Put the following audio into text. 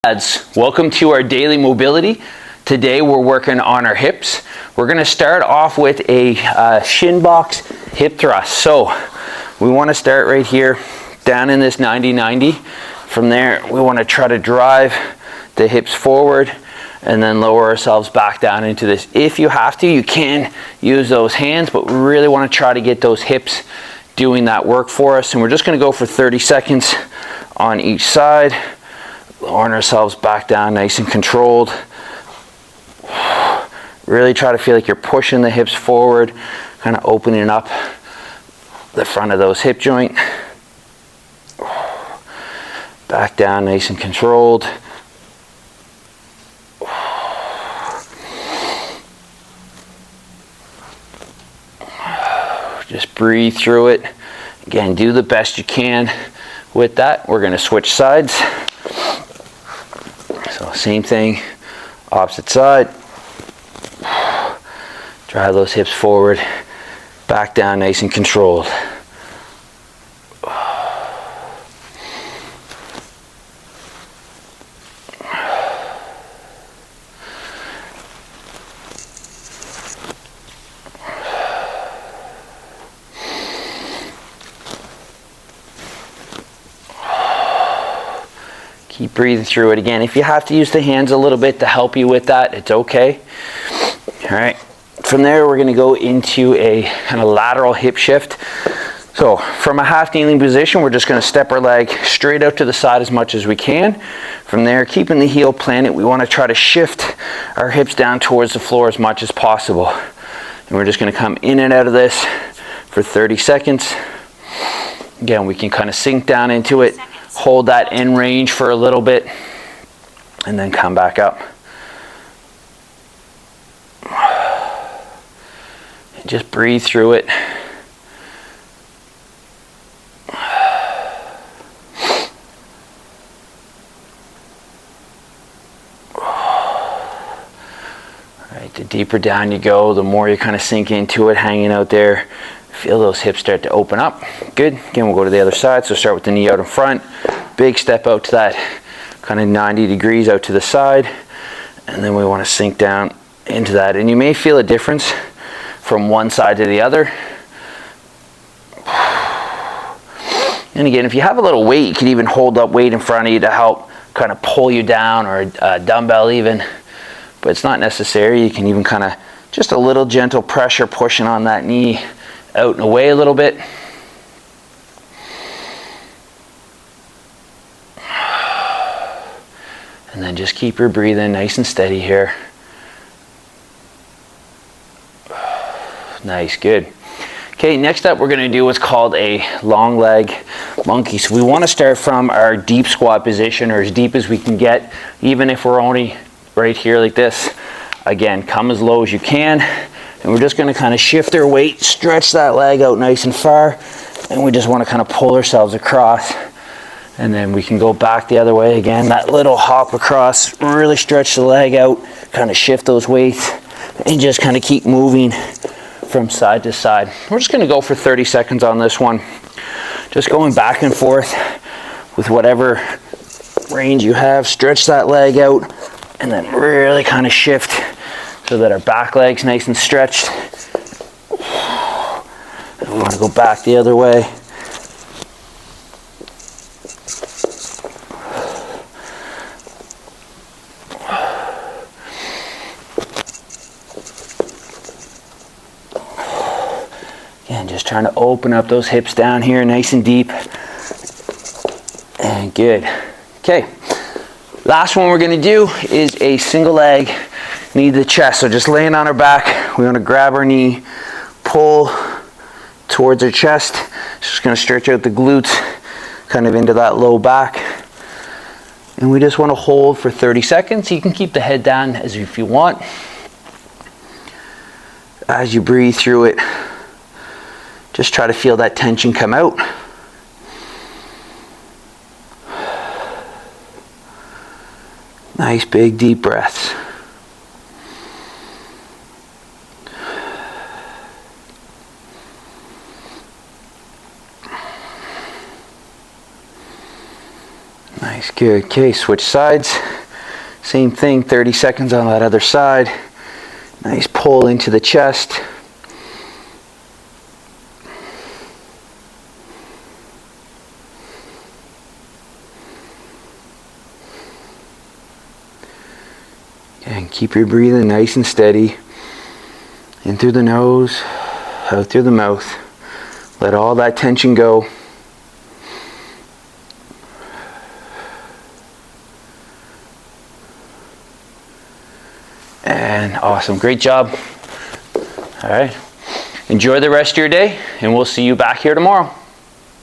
Lads, welcome to our daily mobility. Today we're working on our hips. We're going to start off with a shin box hip thrust. So we want to start right here down in this 90-90. From there we want to try to drive the hips forward and then lower ourselves back down into this. If you have to, you can use those hands, but we really want to try to get those hips doing that work for us. And we're just going to go for 30 seconds on each side. Lowering ourselves back down nice and controlled. Really try to feel like you're pushing the hips forward, kind of opening up the front of those hip joint. Back down nice and controlled. Just breathe through it. Again, do the best you can with that. We're going to switch sides. So same thing, opposite side. Drive those hips forward, back down nice and controlled. Keep breathing through it. Again, if you have to use the hands a little bit to help you with that, it's okay. All right. From there, we're going to go into a kind of lateral hip shift. So from a half kneeling position, we're just going to step our leg straight out to the side as much as we can. From there, keeping the heel planted, we want to try to shift our hips down towards the floor as much as possible. And we're just going to come in and out of this for 30 seconds. Again, we can kind of sink down into it. Hold that in range for a little bit and then come back up. And just breathe through it. Alright, the deeper down you go, the more you kind of sink into it, hanging out there. Feel those hips start to open up. Good. Again, we'll go to the other side. So start with the knee out in front. Big step out to that kind of 90 degrees out to the side. And then we want to sink down into that. And you may feel a difference from one side to the other. And again, if you have a little weight, you can even hold up weight in front of you to help kind of pull you down, or a dumbbell even. But it's not necessary. You can even kind of just a little gentle pressure pushing on that knee out and away a little bit. And then just keep your breathing nice and steady here. Nice, good. Okay, next up we're going to do what's called a long leg monkey. So we want to start from our deep squat position, or as deep as we can get, even if we're only right here like this. Again, come as low as you can. And we're just going to kind of shift our weight, stretch that leg out nice and far, and we just want to kind of pull ourselves across. And then we can go back the other way again, that little hop across, really stretch the leg out, kind of shift those weights, and just kind of keep moving from side to side. We're just going to go for 30 seconds on this one. Just going back and forth with whatever range you have. Stretch that leg out, and then really kind of shift so that our back leg's nice and stretched. And we want to go back the other way. Again, just trying to open up those hips down here nice and deep. And good. Okay, last one we're going to do is a single leg knee to the chest. So just laying on our back, we want to grab our knee, pull towards our chest. Just going to stretch out the glutes kind of into that low back. And we just want to hold for 30 seconds. You can keep the head down as if you want. As you breathe through it, just try to feel that tension come out. Nice big deep breaths. Nice, good. Okay, switch sides. Same thing, 30 seconds on that other side. Nice pull into the chest. And keep your breathing nice and steady. In through the nose, out through the mouth. Let all that tension go. And awesome, great job. All right, enjoy the rest of your day, and we'll see you back here tomorrow.